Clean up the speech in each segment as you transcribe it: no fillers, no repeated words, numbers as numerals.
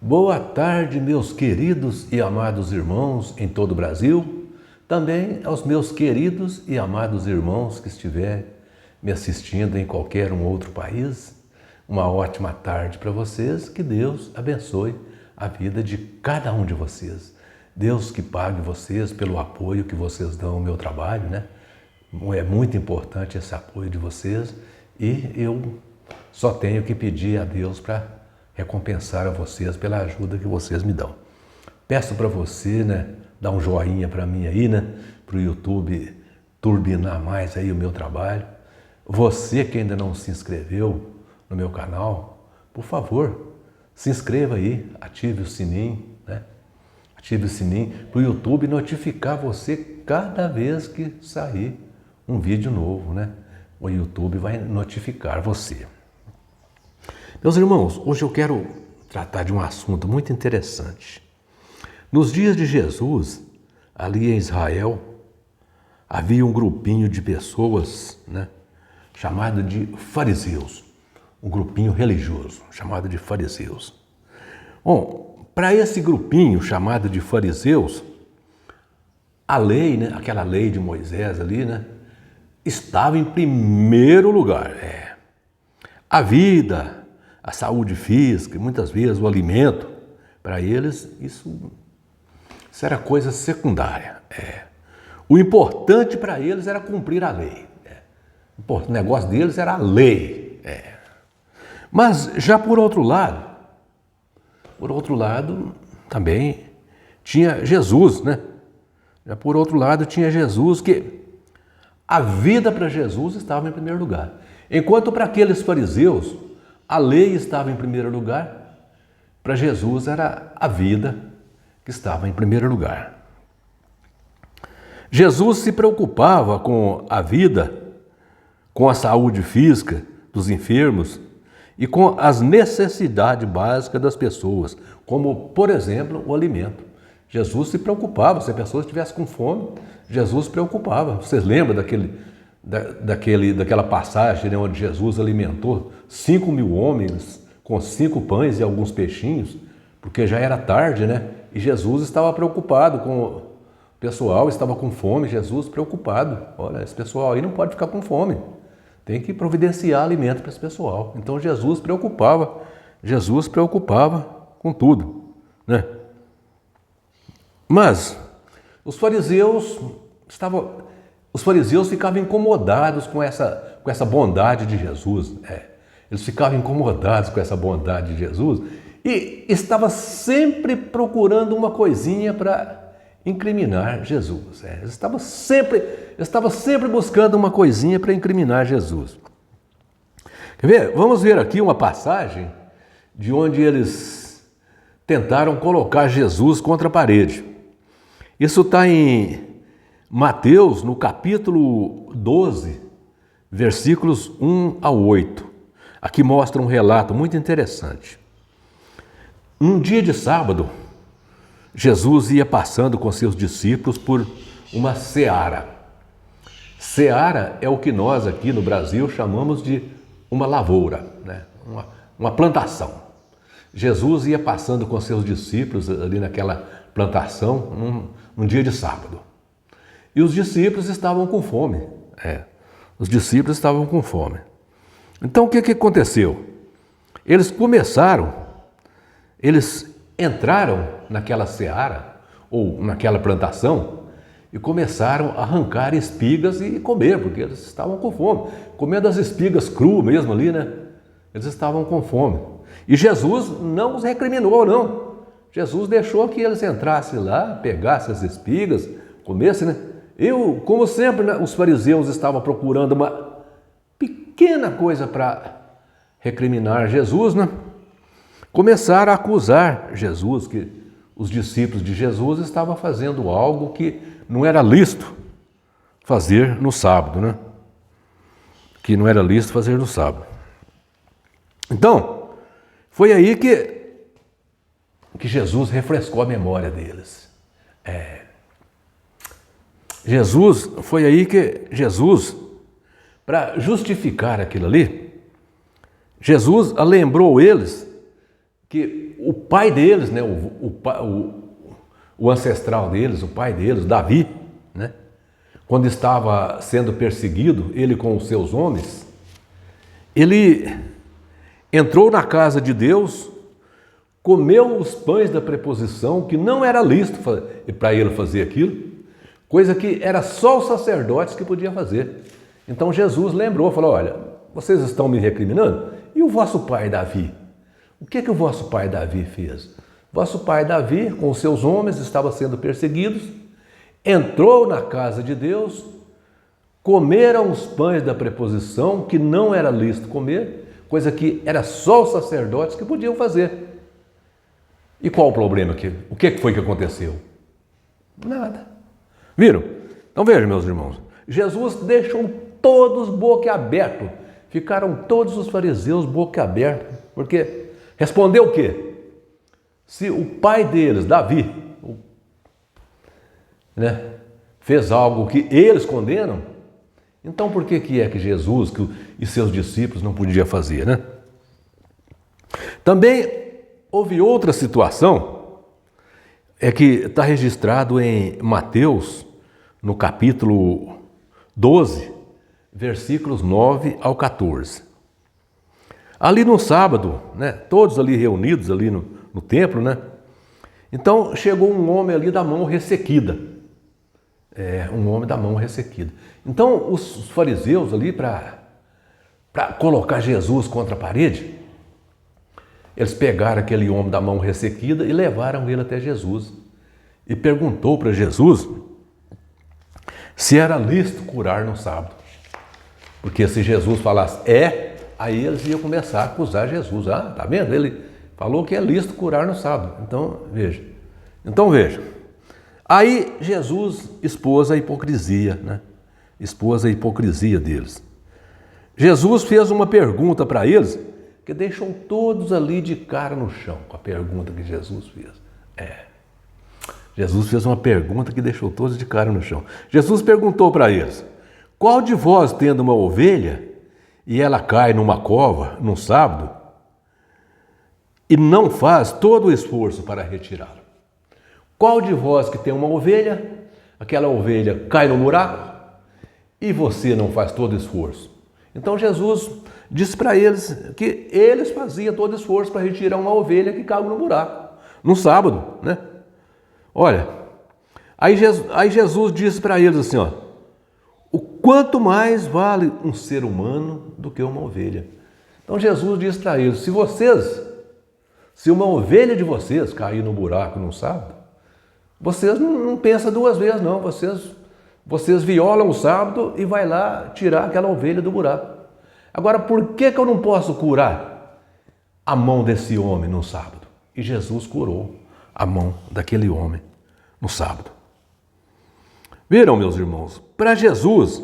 Boa tarde, meus queridos e amados irmãos em todo o Brasil, também aos meus queridos e amados irmãos que estiverem me assistindo em qualquer outro país. Uma ótima tarde para vocês, que Deus abençoe a vida de cada um de vocês. Deus que pague vocês pelo apoio que vocês dão ao meu trabalho, né? É muito importante esse apoio de vocês e eu só tenho que pedir a Deus para recompensar a vocês pela ajuda que vocês me dão. Peço para você, né, dar um joinha para mim aí, né, para o YouTube turbinar mais aí o meu trabalho. Você que ainda não se inscreveu no meu canal, por favor, se inscreva aí, ative o sininho, né? Ative o sininho para o YouTube notificar você cada vez que sair um vídeo novo, né? O YouTube vai notificar você. Meus irmãos, hoje eu quero tratar de um assunto muito interessante. Nos dias de Jesus, ali em Israel, havia um grupinho de pessoas, né, chamado de fariseus, um grupinho religioso, chamado de fariseus. Bom, para esse grupinho chamado de fariseus, a lei, né, aquela lei de Moisés ali, né, estava em primeiro lugar. A vida, a saúde física, muitas vezes o alimento, para eles isso era coisa secundária. O importante para eles era cumprir a lei. O negócio deles era a lei. Mas já por outro lado também tinha Jesus, né? Já por outro lado tinha Jesus, que a vida para Jesus estava em primeiro lugar. Enquanto para aqueles fariseus a lei estava em primeiro lugar, para Jesus era a vida que estava em primeiro lugar. Jesus se preocupava com a vida, com a saúde física dos enfermos e com as necessidades básicas das pessoas, como, por exemplo, o alimento. Jesus se preocupava, se a pessoa estivesse com fome, Jesus se preocupava. Vocês lembram daquela passagem, né, onde Jesus alimentou 5.000 homens com 5 pães e alguns peixinhos, porque já era tarde, né? E Jesus estava preocupado com o pessoal, estava com fome, Jesus preocupado. Olha, esse pessoal aí não pode ficar com fome, tem que providenciar alimento para esse pessoal. Então Jesus preocupava com tudo, né? Mas os fariseus ficavam incomodados com essa bondade de Jesus. Eles ficavam incomodados com essa bondade de Jesus e estavam sempre procurando uma coisinha para incriminar Jesus. Eles estavam sempre buscando uma coisinha para incriminar Jesus. Quer ver? Vamos ver aqui uma passagem de onde eles tentaram colocar Jesus contra a parede. Isso está em Mateus, no capítulo 12, versículos 1 a 8. Aqui mostra um relato muito interessante. Um dia de sábado, Jesus ia passando com seus discípulos por uma seara. Seara é o que nós aqui no Brasil chamamos de uma lavoura, né? Uma plantação. Jesus ia passando com seus discípulos ali naquela plantação num dia de sábado. E os discípulos estavam com fome. Os discípulos estavam com fome. Então o que aconteceu? Eles entraram naquela seara ou naquela plantação e começaram a arrancar espigas e comer, porque eles estavam com fome. Comendo as espigas cruas mesmo ali, né? Eles estavam com fome. E Jesus não os recriminou, não. Jesus deixou que eles entrassem lá, pegassem as espigas, comessem, né? Como sempre, né, os fariseus estavam procurando uma pequena coisa para recriminar Jesus, né? Começaram a acusar Jesus, que os discípulos de Jesus estavam fazendo algo que não era lícito fazer no sábado, né? Que não era lícito fazer no sábado. Então, foi aí que Jesus refrescou a memória deles. Foi aí que Jesus, para justificar aquilo ali, Jesus lembrou eles que o pai deles, né, o ancestral deles, o pai deles, Davi, né, quando estava sendo perseguido, ele com os seus homens, ele entrou na casa de Deus, comeu os pães da preposição, que não era lícito para ele fazer aquilo, coisa que era só os sacerdotes que podiam fazer. Então Jesus lembrou, falou, olha, vocês estão me recriminando? E o vosso pai Davi? O que o vosso pai Davi fez? Vosso pai Davi, com os seus homens, estava sendo perseguidos, entrou na casa de Deus, comeram os pães da preposição, que não era lícito comer, coisa que era só os sacerdotes que podiam fazer. E qual o problema aqui? O que foi que aconteceu? Nada. Viram? Então vejam, meus irmãos, Jesus deixou todos boquiabertos, ficaram todos os fariseus boquiabertos, porque respondeu o quê? Se o pai deles, Davi, né, fez algo que eles condenam, então por que é que Jesus e seus discípulos não podiam fazer, né? Também houve outra situação, que está registrado em Mateus, no capítulo 12, versículos 9 ao 14. Ali no sábado, né, todos ali reunidos ali no templo, né? Então chegou um homem ali da mão ressequida. Um homem da mão ressequida. Então os fariseus ali, para colocar Jesus contra a parede, eles pegaram aquele homem da mão ressequida e levaram ele até Jesus. E perguntou para Jesus se era lícito curar no sábado. Porque se Jesus falasse aí eles iam começar a acusar Jesus. Ah, tá vendo? Ele falou que é lícito curar no sábado. Então veja. Aí Jesus expôs a hipocrisia, né? Expôs a hipocrisia deles. Jesus fez uma pergunta para eles que deixou todos ali de cara no chão com a pergunta que Jesus fez. Jesus fez uma pergunta que deixou todos de cara no chão. Jesus perguntou para eles: qual de vós, tendo uma ovelha e ela cai numa cova num sábado e não faz todo o esforço para retirá-la? Qual de vós que tem uma ovelha, aquela ovelha cai no buraco e você não faz todo o esforço? Então Jesus disse para eles que eles faziam todo o esforço para retirar uma ovelha que caiu no buraco, no sábado, né? Olha, aí Jesus disse para eles assim, ó, o quanto mais vale um ser humano do que uma ovelha. Então Jesus disse para eles, se uma ovelha de vocês cair no buraco no sábado, vocês não pensam duas vezes não, vocês violam o sábado e vai lá tirar aquela ovelha do buraco. Agora, por que eu não posso curar a mão desse homem no sábado? E Jesus curou a mão daquele homem no sábado. Viram, meus irmãos? Para Jesus,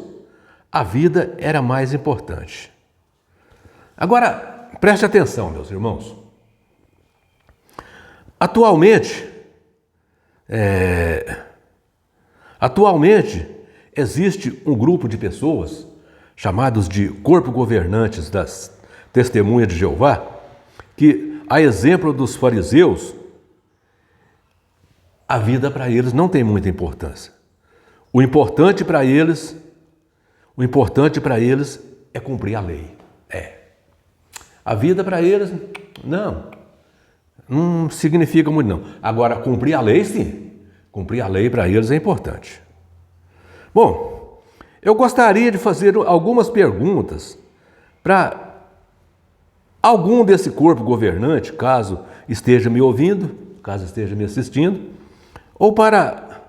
a vida era mais importante. Agora, preste atenção, meus irmãos. Atualmente existe um grupo de pessoas chamados de corpo governantes das Testemunhas de Jeová, que, a exemplo dos fariseus, a vida para eles não tem muita importância. O importante para eles é cumprir a lei. A vida para eles não significa muito não. Agora, cumprir a lei, sim. Cumprir a lei para eles é importante. Bom, eu gostaria de fazer algumas perguntas para algum desse corpo governante, caso esteja me ouvindo, caso esteja me assistindo, ou para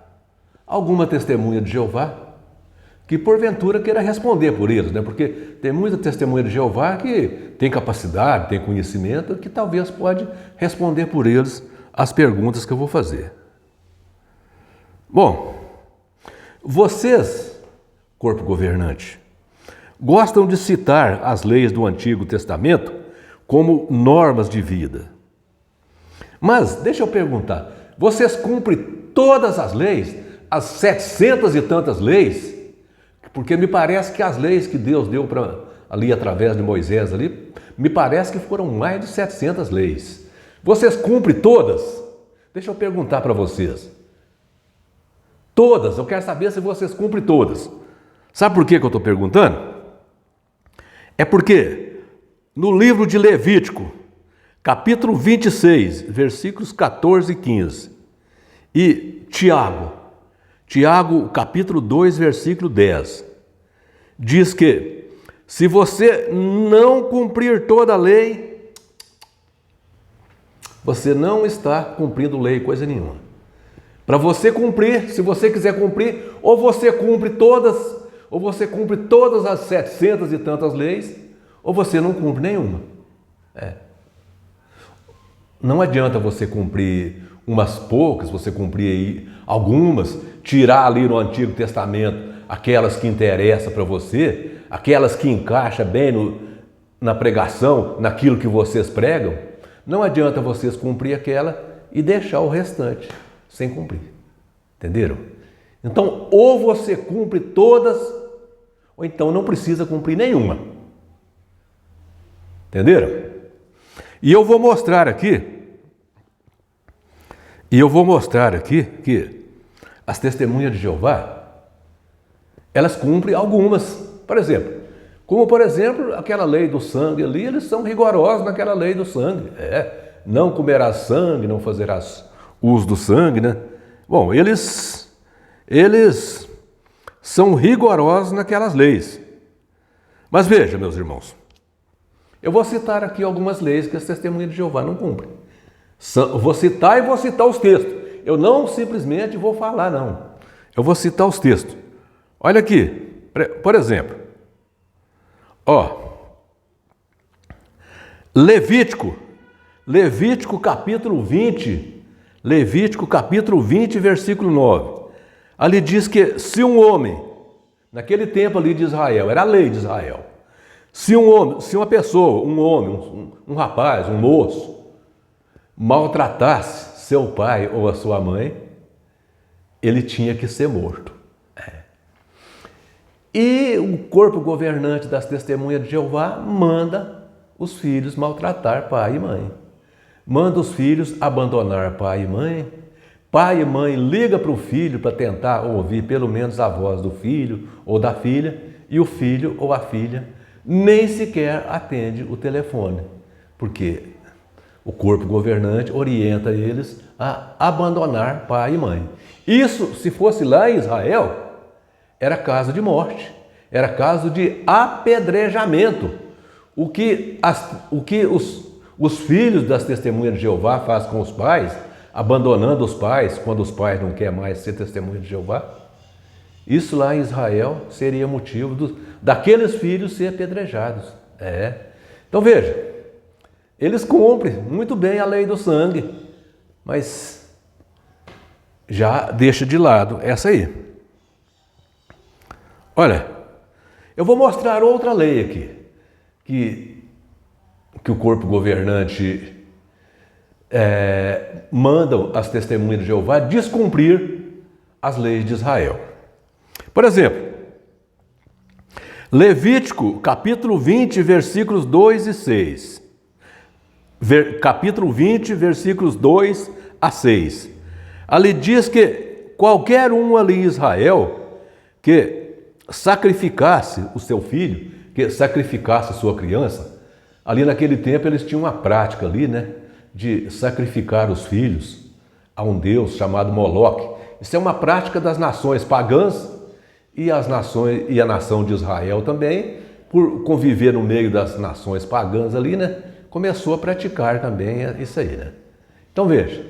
alguma testemunha de Jeová, que porventura queira responder por eles, né? Porque tem muita testemunha de Jeová que tem capacidade, tem conhecimento, que talvez pode responder por eles as perguntas que eu vou fazer. Bom, vocês, corpo governante, gostam de citar as leis do Antigo Testamento como normas de vida. Mas, deixa eu perguntar, vocês cumprem todas as leis, as 700 e tantas leis? Porque me parece que as leis que Deus deu ali através de Moisés, me parece que foram mais de 700 leis. Vocês cumprem todas? Deixa eu perguntar para vocês. Todas, eu quero saber se vocês cumprem todas. Sabe por que eu estou perguntando? É porque no livro de Levítico, capítulo 26, versículos 14 e 15, e Tiago, capítulo 2, versículo 10, diz que se você não cumprir toda a lei, você não está cumprindo lei, coisa nenhuma. Para você cumprir, se você quiser cumprir, ou você cumpre todas as 700 e tantas leis, ou você não cumpre nenhuma. Não adianta você cumprir umas poucas, você cumprir aí algumas, tirar ali no Antigo Testamento aquelas que interessam para você, aquelas que encaixam bem na pregação, naquilo que vocês pregam. Não adianta vocês cumprir aquela e deixar o restante sem cumprir. Entenderam? Então, ou você cumpre todas, ou então não precisa cumprir nenhuma. Entenderam? E eu vou mostrar aqui que as testemunhas de Jeová, elas cumprem algumas. Por exemplo, aquela lei do sangue ali, eles são rigorosos naquela lei do sangue. Não comerás sangue, não fazerás uso do sangue, né? Bom, eles são rigorosos naquelas leis. Mas veja, meus irmãos, eu vou citar aqui algumas leis que as testemunhas de Jeová não cumprem. Vou citar os textos. Eu não simplesmente vou falar, não. Eu vou citar os textos. Olha aqui, por exemplo. Levítico capítulo 20, versículo 9. Ali diz que se um homem, naquele tempo ali de Israel, era a lei de Israel, se uma pessoa, um homem, um rapaz, um moço, maltratasse seu pai ou a sua mãe, ele tinha que ser morto. E o corpo governante das testemunhas de Jeová manda os filhos maltratar pai e mãe. Manda os filhos abandonar pai e mãe. Pai e mãe liga para o filho para tentar ouvir pelo menos a voz do filho ou da filha, e o filho ou a filha nem sequer atende o telefone, porque o corpo governante orienta eles a abandonar pai e mãe. Isso, se fosse lá em Israel, era caso de morte, era caso de apedrejamento. O que os filhos das testemunhas de Jeová fazem com os pais, abandonando os pais quando os pais não querem mais ser testemunha de Jeová, isso lá em Israel seria motivo daqueles filhos ser apedrejados. Então veja, eles cumprem muito bem a lei do sangue, mas já deixa de lado essa aí. Olha, eu vou mostrar outra lei aqui, que o corpo governante manda as testemunhas de Jeová descumprir as leis de Israel. Por exemplo, Levítico, capítulo 20, versículos 2 e 6. Capítulo 20, versículos 2 a 6. Ali diz que qualquer um ali em Israel que sacrificasse o seu filho, que sacrificasse a sua criança, ali naquele tempo eles tinham uma prática ali, né, de sacrificar os filhos a um deus chamado Moloque. Isso é uma prática das nações pagãs e a nação de Israel também, por conviver no meio das nações pagãs ali, né, começou a praticar também isso aí, né? Então veja,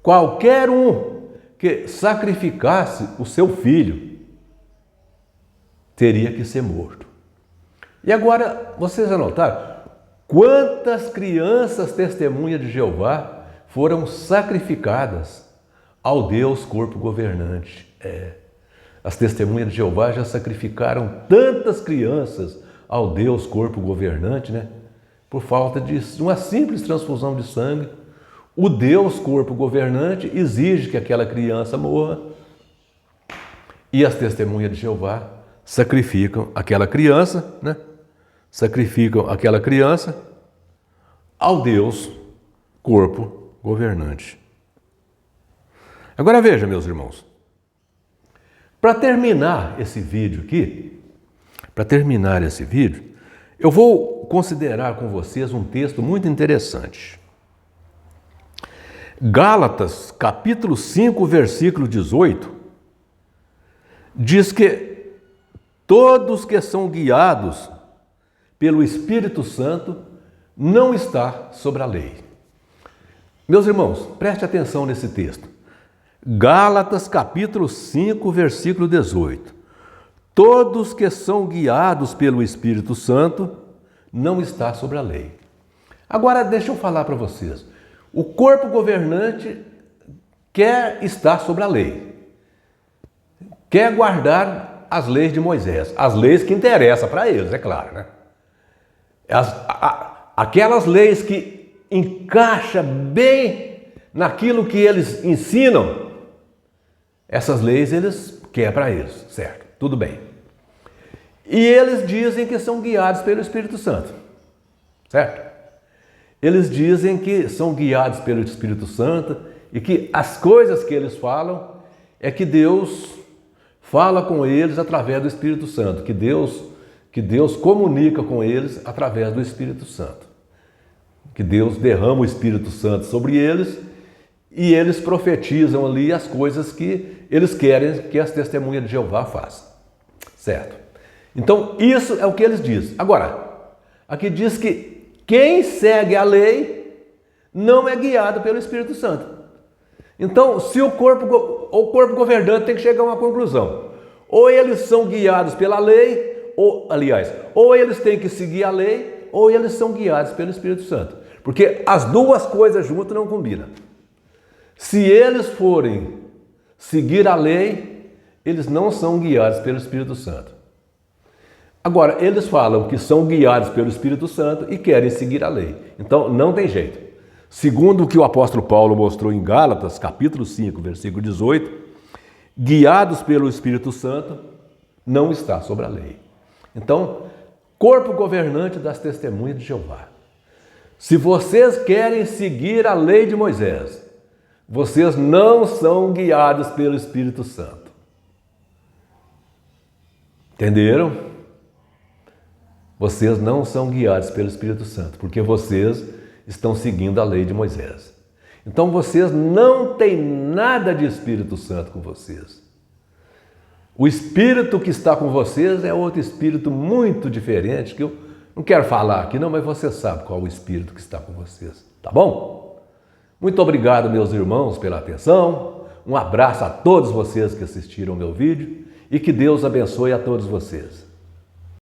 qualquer um que sacrificasse o seu filho teria que ser morto. E agora, vocês anotaram quantas crianças testemunhas de Jeová foram sacrificadas ao Deus corpo governante? As testemunhas de Jeová já sacrificaram tantas crianças ao Deus corpo governante, né? Por falta de uma simples transfusão de sangue. O Deus corpo governante exige que aquela criança morra, e as testemunhas de Jeová sacrificam aquela criança, né? Sacrificam aquela criança ao Deus corpo governante. Agora veja, meus irmãos, para terminar esse vídeo aqui, eu vou considerar com vocês um texto muito interessante. Gálatas, capítulo 5, versículo 18, diz que todos que são guiados pelo Espírito Santo não está sobre a lei. Meus irmãos, preste atenção nesse texto. Gálatas, capítulo 5, versículo 18. Todos que são guiados pelo Espírito Santo não está sobre a lei. Agora, deixa eu falar para vocês. O corpo governante quer estar sobre a lei. Quer guardar as leis de Moisés. As leis que interessam para eles, é claro, né? Aquelas leis que encaixam bem naquilo que eles ensinam, essas leis eles querem para eles, certo? Tudo bem. E eles dizem que são guiados pelo Espírito Santo, certo? Eles dizem que são guiados pelo Espírito Santo e que as coisas que eles falam é que Deus fala com eles através do Espírito Santo, que Deus comunica com eles através do Espírito Santo. Que Deus derrama o Espírito Santo sobre eles e eles profetizam ali as coisas que eles querem que as testemunhas de Jeová façam. Certo? Então, isso é o que eles dizem. Agora, aqui diz que quem segue a lei não é guiado pelo Espírito Santo. Então, se o corpo governante tem que chegar a uma conclusão. Ou eles são guiados pela lei, ou eles têm que seguir a lei, ou eles são guiados pelo Espírito Santo. Porque as duas coisas juntas não combinam. Se eles forem seguir a lei, eles não são guiados pelo Espírito Santo. Agora, eles falam que são guiados pelo Espírito Santo e querem seguir a lei. Então, não tem jeito. Segundo o que o apóstolo Paulo mostrou em Gálatas, capítulo 5, versículo 18, guiados pelo Espírito Santo, não está sobre a lei. Então, corpo governante das testemunhas de Jeová. Se vocês querem seguir a lei de Moisés, vocês não são guiados pelo Espírito Santo. Entenderam? Vocês não são guiados pelo Espírito Santo, porque vocês estão seguindo a lei de Moisés. Então vocês não têm nada de Espírito Santo com vocês. O Espírito que está com vocês é outro Espírito muito diferente, que eu não quero falar aqui não, mas você sabe qual é o Espírito que está com vocês, tá bom? Muito obrigado, meus irmãos, pela atenção. Um abraço a todos vocês que assistiram ao meu vídeo e que Deus abençoe a todos vocês.